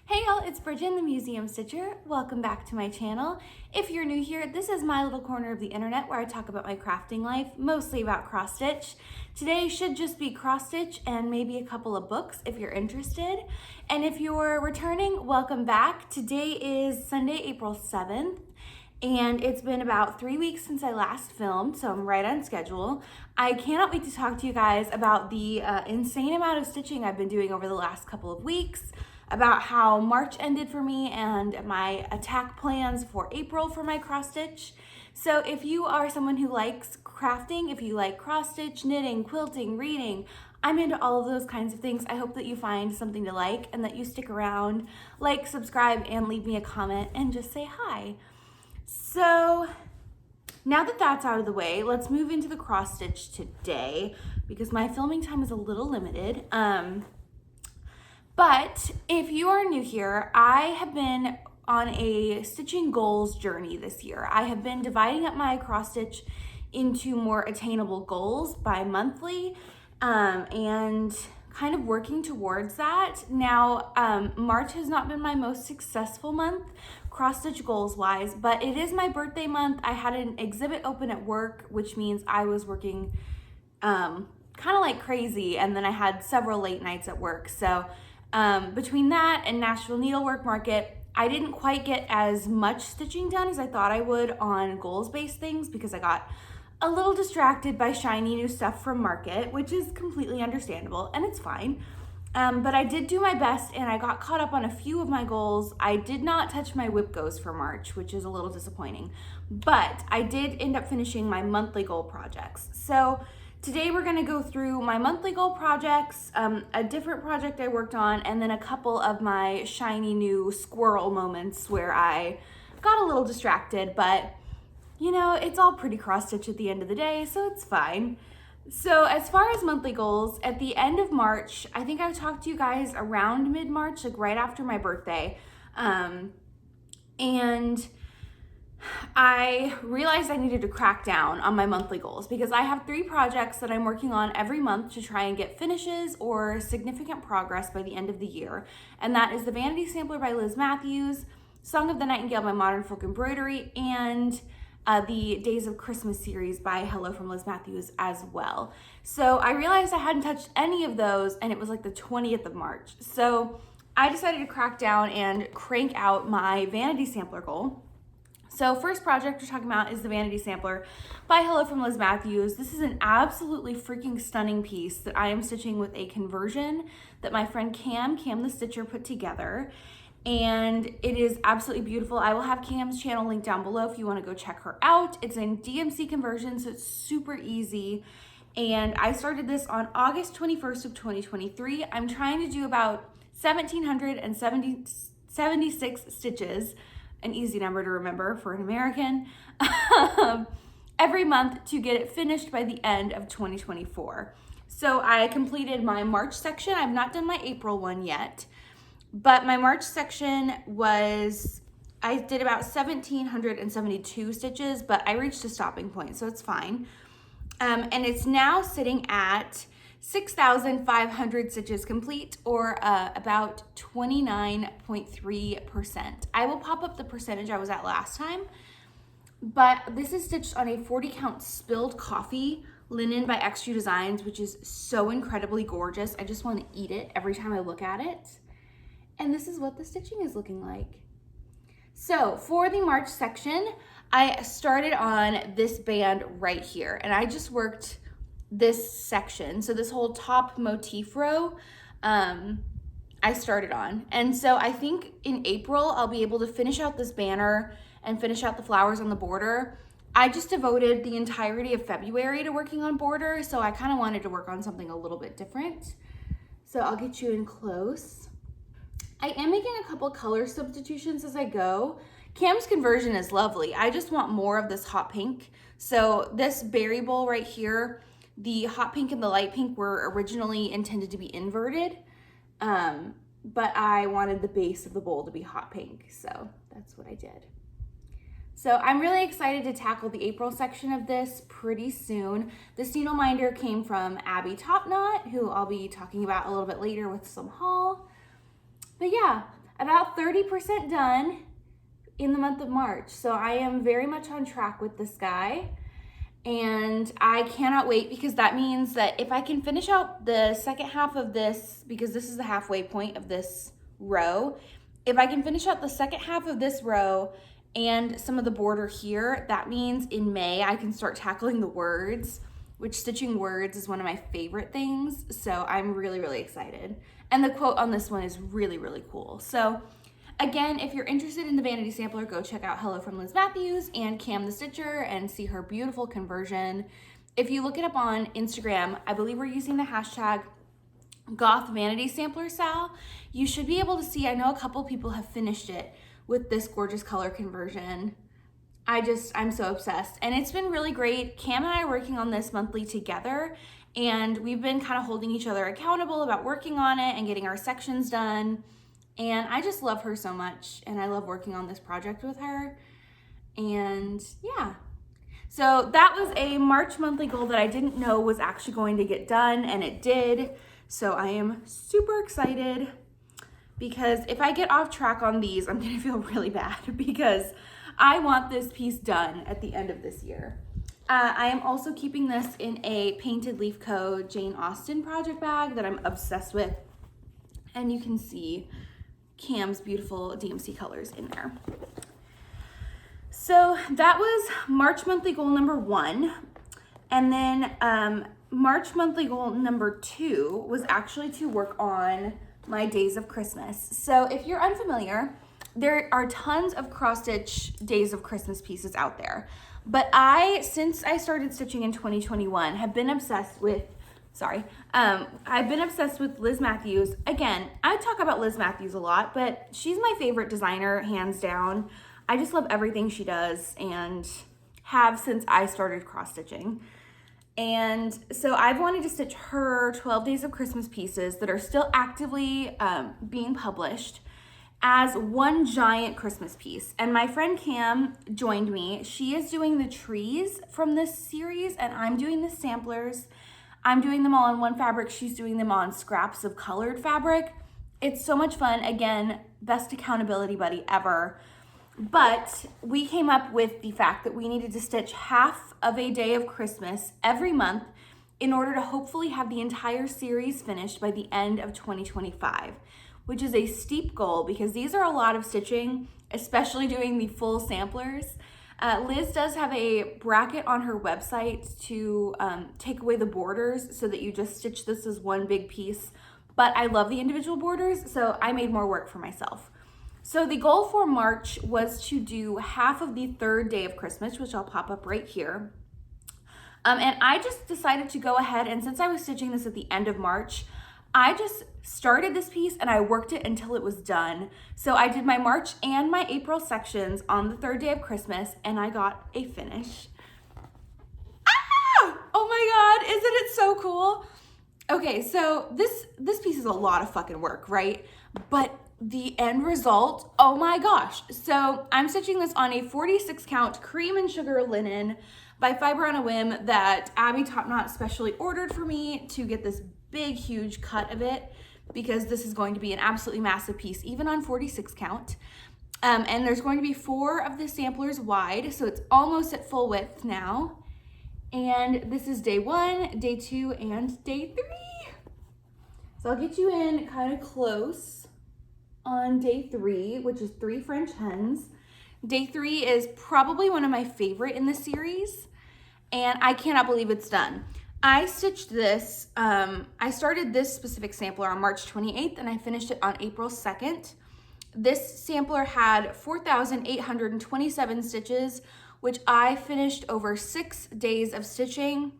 Hey y'all, it's Brijin, the Museum Stitcher. Welcome back to my channel. If you're new here, this is my little corner of the internet where I talk about my crafting life, mostly about cross stitch. Today should just be cross stitch and maybe a couple of books if you're interested. And if you're returning, welcome back. Today is Sunday, April 7th. And it's been about 3 weeks since I last filmed, so I'm right on schedule. I cannot wait to talk to you guys about the insane amount of stitching I've been doing over the last couple of weeks, about how March ended for me and my attack plans for April for my cross stitch. So if you are someone who likes crafting, if you like cross stitch, knitting, quilting, reading, I'm into all of those kinds of things. I hope that you find something to like and that you stick around, like, subscribe, and leave me a comment and just say hi. So now that that's out of the way, let's move into the cross stitch today because my filming time is a little limited. But if you are new here, I have been on a stitching goals journey this year. I have been dividing up my cross stitch into more attainable goals bi-monthly and kind of working towards that. Now, March has not been my most successful month cross stitch goals wise, but it is my birthday month. I had an exhibit open at work, which means I was working kind of like crazy, and then I had several late nights at work. So between that and Nashville Needlework Market, I didn't quite get as much stitching done as I thought I would on goals-based things because I got a little distracted by shiny new stuff from Market, which is completely understandable and it's fine. But I did do my best and I got caught up on a few of my goals. I did not touch my whip goes for March, which is a little disappointing, but I did end up finishing my monthly goal projects. So today we're gonna go through my monthly goal projects, a different project I worked on, and then a couple of my shiny new squirrel moments where I got a little distracted, but you know, it's all pretty cross stitch at the end of the day, so it's fine. So as far as monthly goals, at the end of March, I think I talked to you guys around mid-March, like right after my birthday, and I realized I needed to crack down on my monthly goals because I have 3 projects that I'm working on every month to try and get finishes or significant progress by the end of the year. And that is the Vanity Sampler by Mathews, Song of the Nightingale by Modern Folk Embroidery, and the Days of Christmas series by Hello from Mathews as well. So I realized I hadn't touched any of those and it was like the 20th of March. So I decided to crack down and crank out my Vanity Sampler goal. So first project we're talking about is the Vanity Sampler by Hello from Mathews. This is an absolutely freaking stunning piece that I am stitching with a conversion that my friend Cam the Stitcher put together. And it is absolutely beautiful. I will have Cam's channel linked down below if you want to go check her out. It's in DMC conversion, so it's super easy. And I started this on August 21st of 2023. I'm trying to do about 1,776 stitches, an easy number to remember for an American, every month to get it finished by the end of 2024. So I completed my March section. I've not done my April one yet, but my March section was, I did about 1,772 stitches, but I reached a stopping point, so it's fine. And it's now sitting at 6,500 stitches complete, or about 29.3%. I will pop up the percentage I was at last time, but this is stitched on a 40 count spilled coffee linen by XJuDesigns, which is so incredibly gorgeous. I just want to eat it every time I look at it. And this is what the stitching is looking like. So for the March section, I started on this band right here, and I just worked this section. So this whole top motif row, I started on. And so I think in April, I'll be able to finish out this banner and finish out the flowers on the border. I just devoted the entirety of February to working on border, so I kind of wanted to work on something a little bit different. So I'll get you in close. I am making a couple color substitutions as I go. Cam's conversion is lovely. I just want more of this hot pink. So this berry bowl right here, the hot pink and the light pink were originally intended to be inverted, but I wanted the base of the bowl to be hot pink, so that's what I did. So I'm really excited to tackle the April section of this pretty soon. This needle minder came from Abby Topknot, who I'll be talking about a little bit later with some haul. But yeah, about 30% done in the month of March. So I am very much on track with this guy. And I cannot wait, because that means that if I can finish out the second half of this, because this is the halfway point of this row, if I can finish out the second half of this row and some of the border here, that means in May I can start tackling the words, which stitching words is one of my favorite things. So I'm really, really excited. And the quote on this one is really, really cool. So again, if you're interested in the Vanity sampler, go check out Hello from Liz Mathews and Cam the Stitcher and see her beautiful conversion. If you look it up on Instagram, I believe we're using the hashtag Goth Vanity Sampler Sal. You should be able to see, I know a couple people have finished it with this gorgeous color conversion. I'm so obsessed. And it's been really great. Cam and I are working on this monthly together, and we've been kind of holding each other accountable about working on it and getting our sections done. And I just love her so much, and I love working on this project with her. And yeah, so that was a March monthly goal that I didn't know was actually going to get done, and it did. So I am super excited, because if I get off track on these, I'm gonna feel really bad, because I want this piece done at the end of this year. I am also keeping this in a Painted Leaf Co. Jane Austen project bag that I'm obsessed with, and you can see Cam's beautiful DMC colors in there. So that was March monthly goal number 1. And then March monthly goal number 2 was actually to work on my Days of Christmas. So if you're unfamiliar, there are tons of cross-stitch Days of Christmas pieces out there. But since I started stitching in 2021, have been obsessed with I've been obsessed with Liz Mathews. Again, I talk about Liz Mathews a lot, but she's my favorite designer, hands down. I just love everything she does, and have since I started cross-stitching. And so I've wanted to stitch her 12 Days of Christmas pieces that are still actively being published as one giant Christmas piece. And my friend Cam joined me. She is doing the trees from this series, and I'm doing the samplers. I'm doing them all on one fabric. She's doing them on scraps of colored fabric. It's so much fun. Again, best accountability buddy ever. But we came up with the fact that we needed to stitch half of a day of Christmas every month in order to hopefully have the entire series finished by the end of 2025, which is a steep goal, because these are a lot of stitching, especially doing the full samplers. Liz does have a bracket on her website to take away the borders so that you just stitch this as one big piece. But I love the individual borders, so I made more work for myself. So the goal for March was to do half of the third day of Christmas, which I'll pop up right here. And I just decided to go ahead, and since I was stitching this at the end of March, I just started this piece and I worked it until it was done. So I did my March and my April sections on the third day of Christmas, and I got a finish. Ah! Oh my God, isn't it so cool? Okay, so this piece is a lot of fucking work, right? But the end result, oh my gosh. So I'm stitching this on a 46 count cream and sugar linen by Fiber on a Whim that Abby Topknot specially ordered for me to get this big, huge cut of it, because this is going to be an absolutely massive piece, even on 46 count. And there's going to be 4 of the samplers wide, so it's almost at full width now. And this is day 1, day 2, and day 3. So I'll get you in kind of close on day 3, which is 3 French hens. Day 3 is probably one of my favorite in the series, and I cannot believe it's done. I stitched this, I started this specific sampler on March 28th, and I finished it on April 2nd. This sampler had 4,827 stitches, which I finished over 6 days of stitching,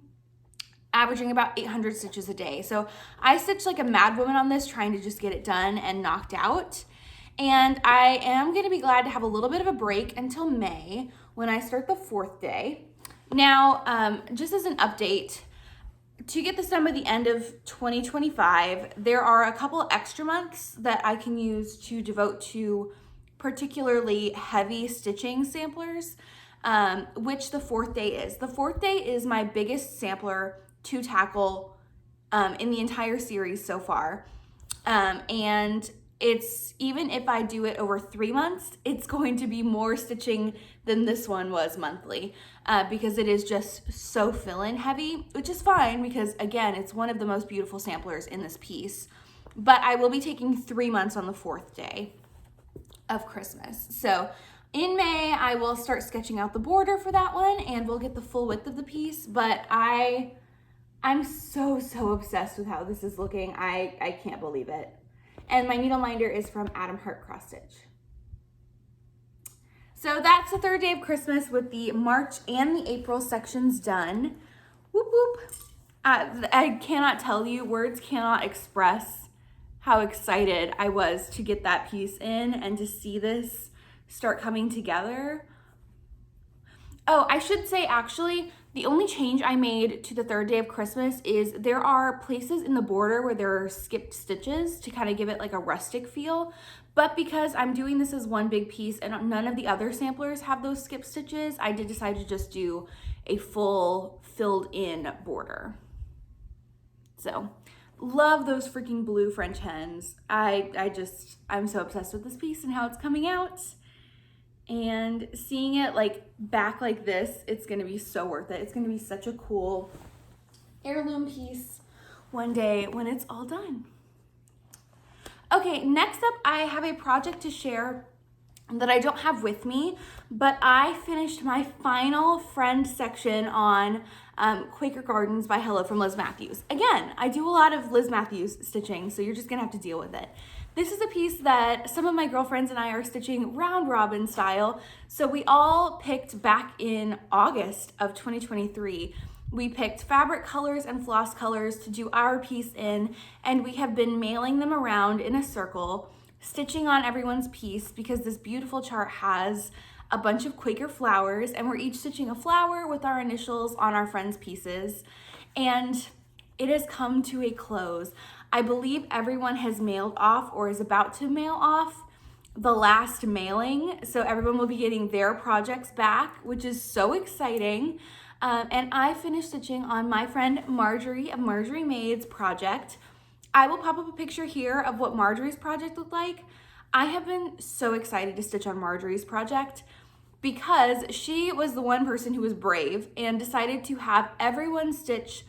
averaging about 800 stitches a day. So I stitched like a mad woman on this, trying to just get it done and knocked out. And I am gonna be glad to have a little bit of a break until May, when I start the 4th day. Now, just as an update, to get this done by the end of 2025, there are a couple extra months that I can use to devote to particularly heavy stitching samplers, which the 4th day is. The 4th day is my biggest sampler to tackle in the entire series so far. And even if I do it over 3 months, it's going to be more stitching than this one was monthly, because it is just so fill-in heavy, which is fine because again, it's one of the most beautiful samplers in this piece. But I will be taking 3 months on the 4th day of Christmas. So in May, I will start sketching out the border for that one and we'll get the full width of the piece, but I'm so obsessed with how this is looking. I can't believe it. And my needle minder is from Adam Hart Cross Stitch. So that's the 3rd day of Christmas with the March and the April sections done. Whoop whoop. I cannot tell you, words cannot express how excited I was to get that piece in and to see this start coming together. Oh, I should say actually, the only change I made to the 3rd day of Christmas is there are places in the border where there are skipped stitches to kind of give it like a rustic feel. But because I'm doing this as one big piece and none of the other samplers have those skipped stitches, I did decide to just do a full filled in border. So love those freaking blue French hens. I'm so obsessed with this piece and how it's coming out. And seeing it like back like this, it's gonna be so worth it. It's gonna be such a cool heirloom piece one day when it's all done. Okay, next up I have a project to share that I don't have with me, but I finished my final friend section on Quaker Gardens by Hello from Liz Mathews. Again, I do a lot of Liz Mathews stitching, so you're just gonna have to deal with it. This is a piece that some of my girlfriends and I are stitching round robin style. So we all picked back in August of 2023, we picked fabric colors and floss colors to do our piece in, and we have been mailing them around in a circle, stitching on everyone's piece because this beautiful chart has a bunch of Quaker flowers and we're each stitching a flower with our initials on our friends' pieces. And it has come to a close. I believe everyone has mailed off or is about to mail off the last mailing. So everyone will be getting their projects back, which is so exciting. And I finished stitching on my friend Marjorie of Marjorie Made's project. I will pop up a picture here of what Marjorie's project looked like. I have been so excited to stitch on Marjorie's project because she was the one person who was brave and decided to have everyone stitch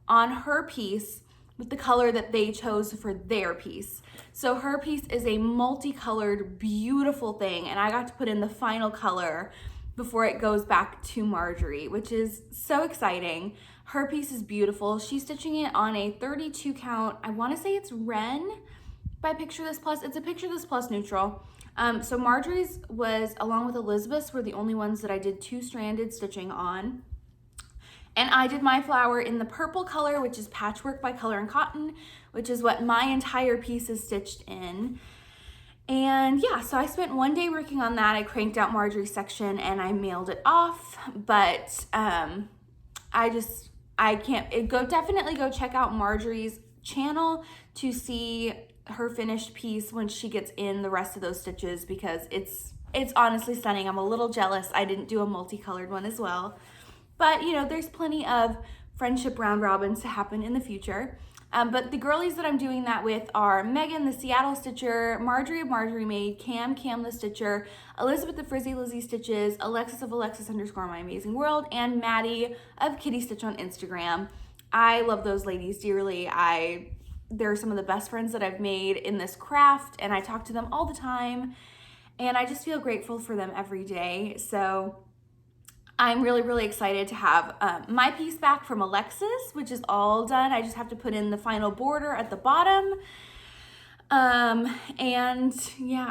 on her piece with the color that they chose for their piece. So her piece is a multicolored, beautiful thing, and I got to put in the final color before it goes back to Marjorie, which is so exciting. Her piece is beautiful. She's stitching it on a 32 count. I wanna say it's Ren by Picture This Plus. It's a Picture This Plus neutral. So Marjorie's was, along with Elizabeth's, were the only ones that I did 2-stranded stitching on. And I did my flower in the purple color, which is Patchwork by Color and Cotton, which is what my entire piece is stitched in. And yeah, so I spent one day working on that. I cranked out Marjorie's section and I mailed it off, but definitely go check out Marjorie's channel to see her finished piece when she gets in the rest of those stitches, because it's honestly stunning. I'm a little jealous I didn't do a multicolored one as well. But you know, there's plenty of friendship round robins to happen in the future. But the girlies that I'm doing that with are Megan, the Seattle Stitcher, Marjorie of Marjorie Made, Cam the Stitcher, Elizabeth the Frizzy Lizzie Stitches, Alexis of Alexis_My Amazing World, and Maddie of Kitty Stitch on Instagram. I love those ladies dearly. They're some of the best friends that I've made in this craft, and I talk to them all the time, and I just feel grateful for them every day. So I'm really excited to have my piece back from Alexis, which is all done. I just have to put in the final border at the bottom. And yeah,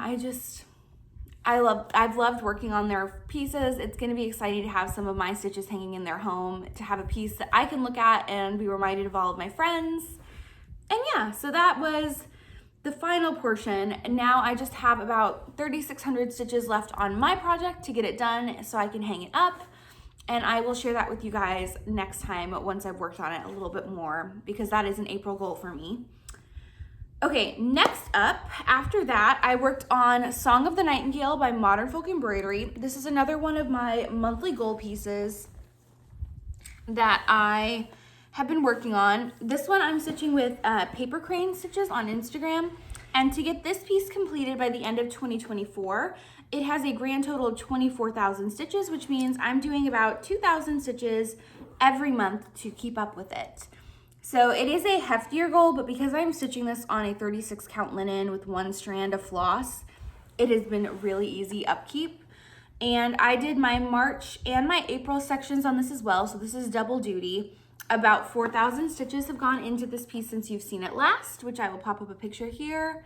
I've loved working on their pieces. It's gonna be exciting to have some of my stitches hanging in their home, to have a piece that I can look at and be reminded of all of my friends. And yeah, so that was the final portion. Now I just have about 3,600 stitches left on my project to get it done so I can hang it up. And I will share that with you guys next time once I've worked on it a little bit more, because that is an April goal for me. Okay, next up, after that, I worked on Song of the Nightingale by Modern Folk Embroidery. This is another one of my monthly goal pieces that I have been working on. This one I'm stitching with paper crane stitches on Instagram. And to get this piece completed by the end of 2024, it has a grand total of 24,000 stitches, which means I'm doing about 2,000 stitches every month to keep up with it. So it is a heftier goal, but because I'm stitching this on a 36 count linen with 1 strand of floss, it has been really easy upkeep. And I did my March and my April sections on this as well, so this is double duty. About 4,000 stitches have gone into this piece since you've seen it last, which I will pop up a picture here.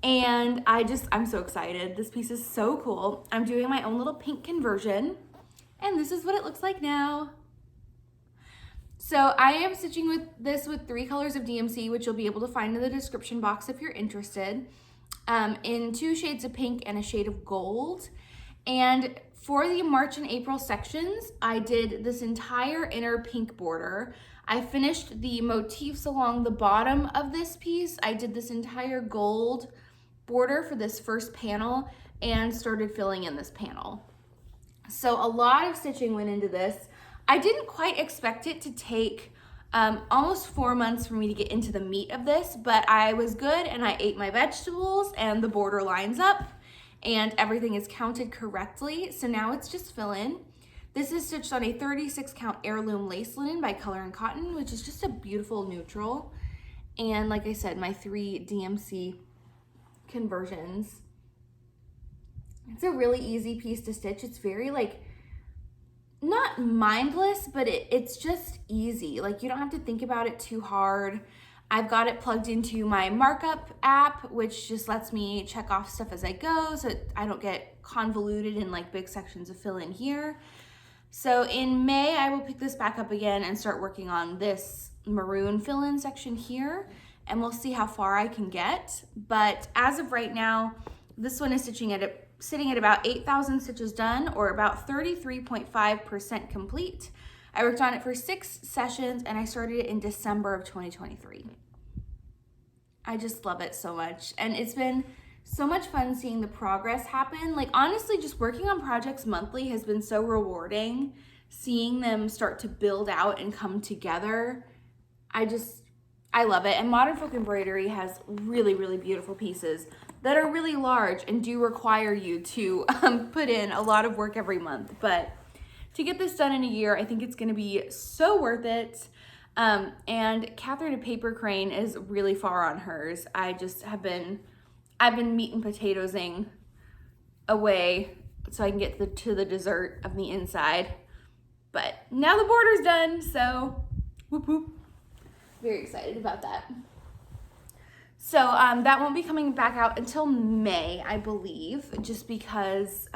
And I'm so excited. This piece is so cool. I'm doing my own little pink conversion, and this is what it looks like now. So I am stitching with this with 3 colors of DMC, which you'll be able to find in the description box if you're interested, in 2 shades of pink and a shade of gold. And for the March and April sections, I did this entire inner pink border. I finished the motifs along the bottom of this piece. I did this entire gold border for this first panel and started filling in this panel. So a lot of stitching went into this. I didn't quite expect it to take almost 4 months for me to get into the meat of this, but I was good and I ate my vegetables and the border lines up and everything is counted correctly. So now it's just fill in. This is stitched on a 36 count Heirloom Lace linen by Color and Cotton, which is just a beautiful neutral. And like I said, my 3 DMC conversions. It's a really easy piece to stitch. It's very not mindless, but it's just easy. Like you don't have to think about it too hard. I've got it plugged into my markup app, which just lets me check off stuff as I go so I don't get convoluted in big sections of fill in here. So in May, I will pick this back up again and start working on this maroon fill in section here, and we'll see how far I can get. But as of right now, this one is sitting at about 8,000 stitches done, or about 33.5% complete. I worked on it for 6 sessions and I started it in December of 2023. I just love it so much. And it's been so much fun seeing the progress happen. Honestly, just working on projects monthly has been so rewarding. Seeing them start to build out and come together. I love it. And Modern Folk Embroidery has really, really beautiful pieces that are really large and do require you to put in a lot of work every month. But to get this done in a year, I think it's going to be so worth it. And Catherine at Paper Crane is really far on hers. I've been meat and potatoesing away so I can get to the dessert of the inside. But now the border's done, so whoop whoop. Very excited about that. So that won't be coming back out until May, I believe, just because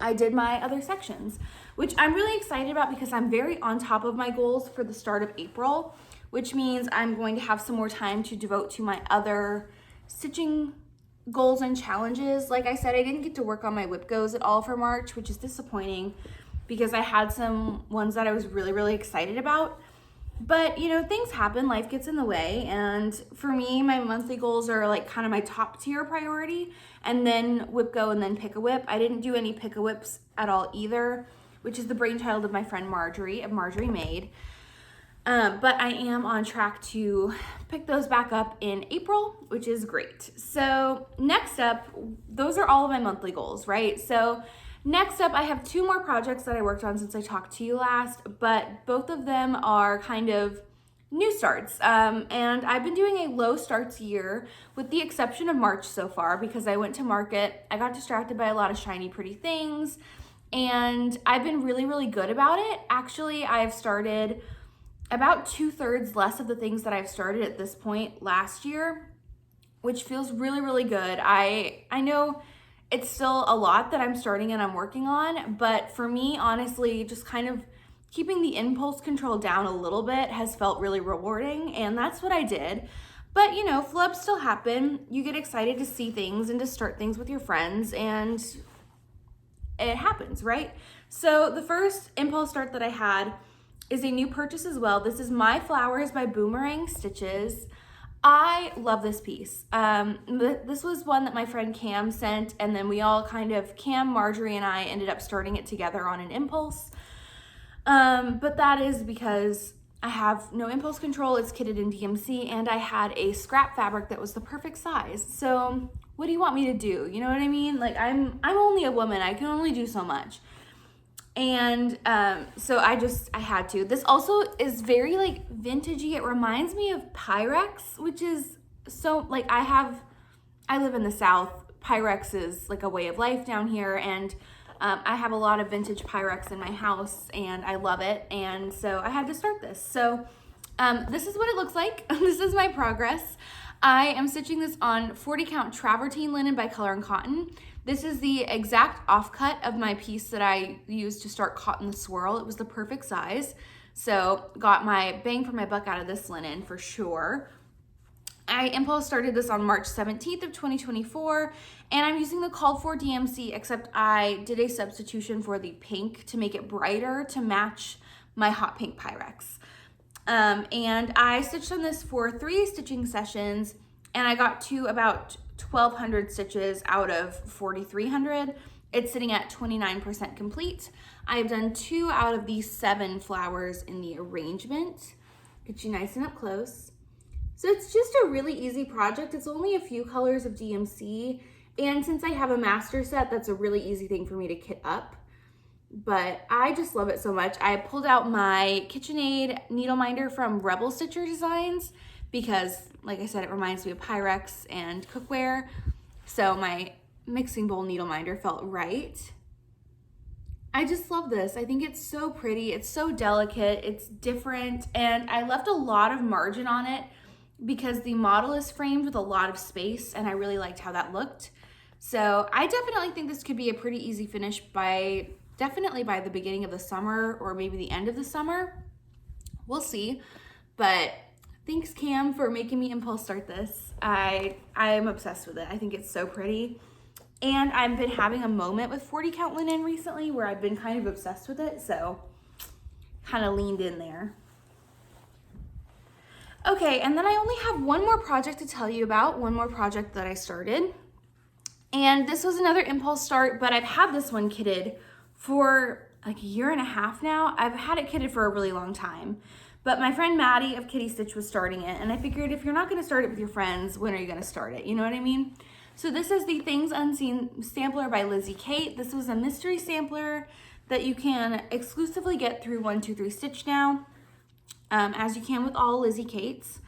I did my other sections, which I'm really excited about because I'm very on top of my goals for the start of April, which means I'm going to have some more time to devote to my other stitching goals and challenges. Like I said, I didn't get to work on my whip goes at all for March, which is disappointing because I had some ones that I was really, really excited about. But things happen, life gets in the way, and for me, my monthly goals are kind of my top tier priority, and then whip go and then pick a whip. I didn't do any pick a whips at all either, which is the brainchild of my friend Marjorie of Marjorie Made. But I am on track to pick those back up in April, which is great. So next up, those are all of my monthly goals, right? So next up, I have 2 more projects that I worked on since I talked to you last, but both of them are kind of new starts. And I've been doing a low starts year with the exception of March so far because I went to market. I got distracted by a lot of shiny, pretty things, and I've been really, really good about it. Actually, I've started about 2/3 less of the things that I've started at this point last year, which feels really, really good. I know it's still a lot that I'm starting and I'm working on, but for me, honestly, just kind of keeping the impulse control down a little bit has felt really rewarding, and that's what I did. But flubs still happen. You get excited to see things and to start things with your friends, and it happens, right? So the first impulse start that I had is a new purchase as well. This is My Flowers by Boomerang Stitches. I love this piece. This was one that my friend Cam sent, and then we all Cam, Marjorie, and I ended up starting it together on an impulse. But that is because I have no impulse control, it's kitted in DMC, and I had a scrap fabric that was the perfect size. So what do you want me to do? You know what I mean? Like I'm only a woman, I can only do so much. And so I had to. This also is very like vintagey. It reminds me of Pyrex, which is so like I live in the South. Pyrex is like a way of life down here, and I have a lot of vintage Pyrex in my house and I love it. And so I had to start this. So this is what it looks like. This is my progress. I am stitching this on 40 count travertine linen by Color and Cotton. This is the exact offcut of my piece that I used to start Cotton the Swirl. It was the perfect size. So got my bang for my buck out of this linen for sure. I impulse started this on March 17th of 2024, and I'm using the called for DMC, except I did a substitution for the pink to make it brighter to match my hot pink Pyrex. And I stitched on this for 3 stitching sessions, and I got to about 1,200 stitches out of 4,300. It's sitting at 29% complete. I've done 2 out of the 7 flowers in the arrangement. Get you nice and up close. So it's just a really easy project. It's only a few colors of DMC, and since I have a master set, that's a really easy thing for me to kit up. But I just love it so much. I pulled out my KitchenAid needle minder from Rebel Stitcher Designs because, like I said, it reminds me of Pyrex and cookware. So my mixing bowl needle minder felt right. I just love this. I think it's so pretty. It's so delicate. It's different. And I left a lot of margin on it because the model is framed with a lot of space, and I really liked how that looked. So I definitely think this could be a pretty easy finish definitely by the beginning of the summer or maybe the end of the summer. We'll see. But thanks, Cam, for making me impulse start this. I am obsessed with it. I think it's so pretty. And I've been having a moment with 40 count linen recently where I've been kind of obsessed with it, so kind of leaned in there. Okay, and then I only have one more project to tell you about, one more project that I started. And this was another impulse start, but I've had this one kitted for like a year and a half now. I've had it kitted for a really long time. But my friend Maddie of Kitty Stitch was starting it, and I figured if you're not gonna start it with your friends, when are you gonna start it? You know what I mean? So this is the Things Unseen sampler by Lizzie Kate. This was a mystery sampler that you can exclusively get through 123 Stitch now. As you can with all Lizzie Kates.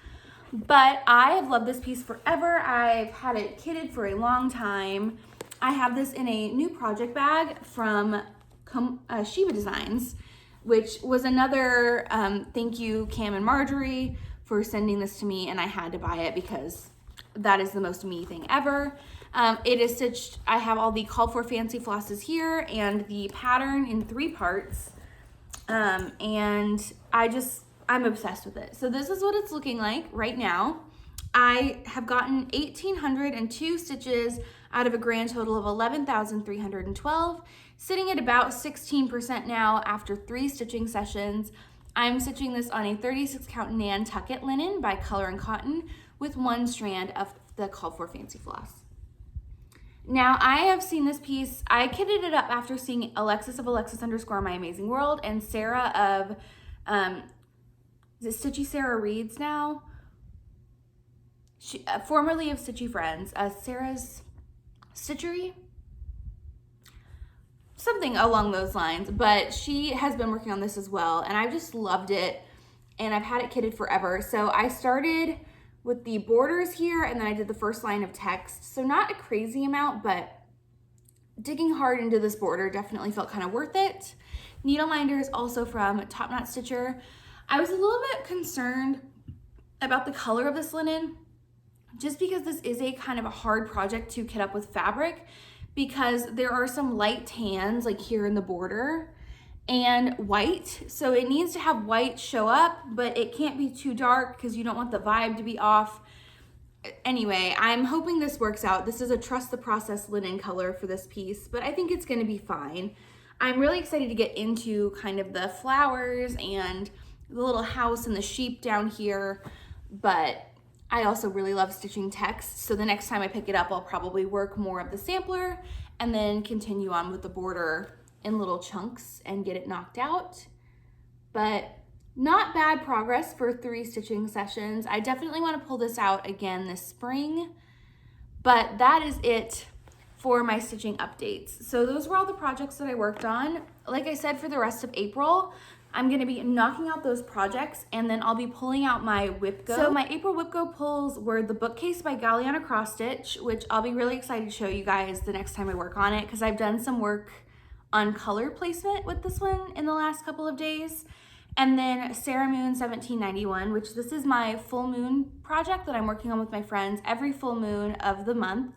But I have loved this piece forever. I've had it kitted for a long time. I have this in a new project bag from XJuDesigns, which was another thank you, Cam and Marjorie, for sending this to me, and I had to buy it because that is the most me thing ever. It is stitched, I have all the called for fancy flosses here and the pattern in 3 parts. And I'm obsessed with it. So this is what it's looking like right now. I have gotten 1,802 stitches out of a grand total of 11,312, sitting at about 16% now after 3 stitching sessions. I'm stitching this on a 36 count Nantucket linen by Color and Cotton with 1 strand of the called for fancy floss. Now I have seen this piece, I kitted it up after seeing Alexis of Alexis_My_Amazing_World and Sarah of, is it Stitchy Sarah Reads now? She, formerly of Stitchy Friends, Sarah's Stitchery? Something along those lines, but she has been working on this as well, and I've just loved it, and I've had it kitted forever. So I started with the borders here, and then I did the first line of text. So not a crazy amount, but digging hard into this border definitely felt kind of worth it. Needle minder is also from Top Knot Stitcher. I was a little bit concerned about the color of this linen, just because this is a kind of a hard project to kit up with fabric, because there are some light tans like here in the border and white. So it needs to have white show up, but it can't be too dark because you don't want the vibe to be off. Anyway, I'm hoping this works out. This is a Trust the Process linen color for this piece, but I think it's gonna be fine. I'm really excited to get into kind of the flowers and the little house and the sheep down here, but I also really love stitching text. So the next time I pick it up, I'll probably work more of the sampler and then continue on with the border in little chunks and get it knocked out. But not bad progress for 3 stitching sessions. I definitely want to pull this out again this spring, but that is it for my stitching updates. So those were all the projects that I worked on. Like I said, for the rest of April, I'm gonna be knocking out those projects, and then I'll be pulling out my Whip Go. So my April Whip Go pulls were the bookcase by Galliana Cross Stitch, which I'll be really excited to show you guys the next time I work on it, because I've done some work on color placement with this one in the last couple of days. And then Sarah Moon 1791, which this is my full moon project that I'm working on with my friends every full moon of the month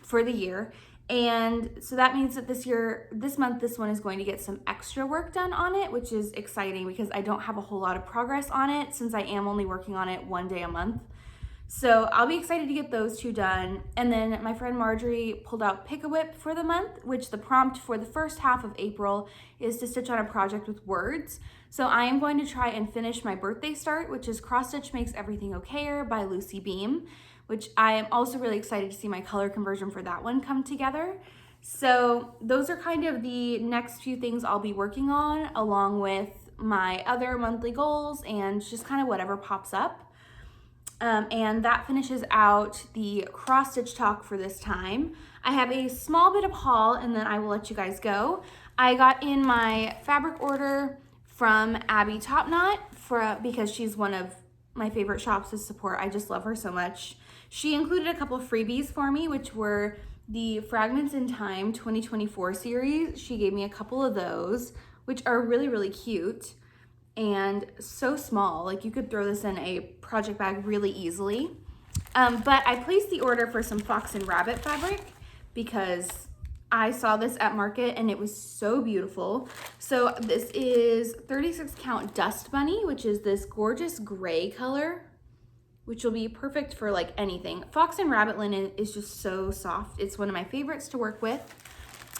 for the year. And so that means that this month, this one is going to get some extra work done on it, which is exciting because I don't have a whole lot of progress on it since I am only working on it 1 day a month. So I'll be excited to get those 2 done. And then my friend Marjorie pulled out Pick a Whip for the month, which the prompt for the first half of April is to stitch on a project with words. So I am going to try and finish my birthday start, which is Cross Stitch Makes Everything Okayer by Lucy Beam, which I am also really excited to see my color conversion for that one come together. So those are kind of the next few things I'll be working on, along with my other monthly goals and just kind of whatever pops up. And that finishes out the cross stitch talk for this time. I have a small bit of haul and then I will let you guys go. I got in my fabric order from Abby Topknot because she's one of my favorite shops to support. I just love her so much. She included a couple of freebies for me, which were the Fragments in Time 2024 series. She gave me a couple of those, which are really, really cute and so small. Like you could throw this in a project bag really easily. But I placed the order for some Fox and Rabbit fabric because I saw this at market and it was so beautiful. So this is 36 count Dust Bunny, which is this gorgeous gray color, which will be perfect for like anything. Fox and Rabbit linen is just so soft. It's one of my favorites to work with.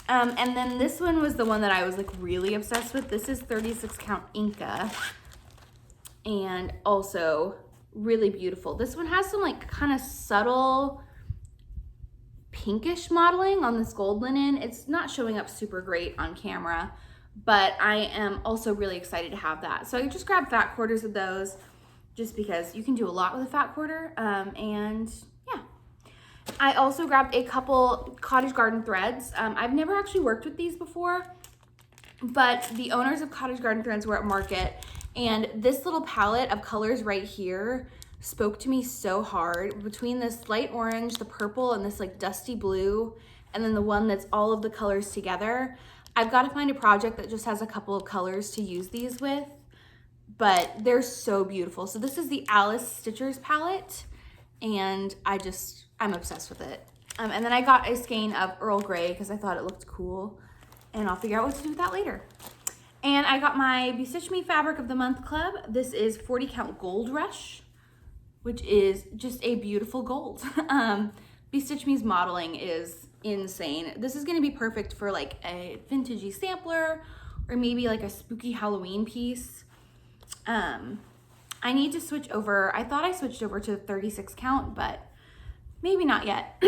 And then this one was the one that I was like really obsessed with. This is 36 count Inca and also really beautiful. This one has some like kind of subtle pinkish modeling on this gold linen. It's not showing up super great on camera, but I am also really excited to have that. So I just grabbed fat quarters of those just because you can do a lot with a fat quarter. And yeah, I also grabbed a couple Cottage Garden threads. I've never actually worked with these before, but the owners of Cottage Garden Threads were at market, and this little palette of colors right here spoke to me so hard. Between this light orange, the purple, and this like dusty blue, and then the one that's all of the colors together. I've got to find a project that just has a couple of colors to use these with, but they're so beautiful. So this is the Alice Stitchers palette, and I'm obsessed with it. And then I got a skein of Earl Grey because I thought it looked cool, and I'll figure out what to do with that later. And I got my Bestitch Me Fabric of the Month Club. This is 40 count Gold Rush, which is just a beautiful gold. Bestitch Me's modeling is insane. This is gonna be perfect for like a vintagey sampler or maybe like a spooky Halloween piece. I need to switch over. I thought I switched over to 36 count, but maybe not yet.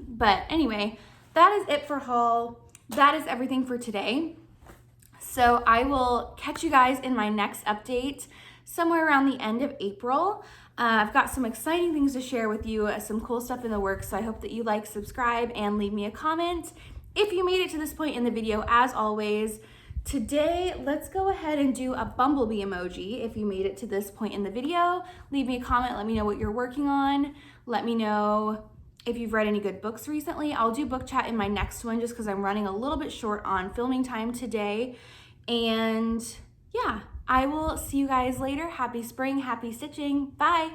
But anyway, that is it for haul. That is everything for today. So I will catch you guys in my next update somewhere around the end of April. I've got some exciting things to share with you, some cool stuff in the works, so I hope that you like, subscribe, and leave me a comment. If you made it to this point in the video, as always, today, let's go ahead and do a bumblebee emoji. If you made it to this point in the video, leave me a comment, let me know what you're working on. Let me know if you've read any good books recently. I'll do book chat in my next one just because I'm running a little bit short on filming time today. And yeah, I will see you guys later. Happy spring, happy stitching. Bye.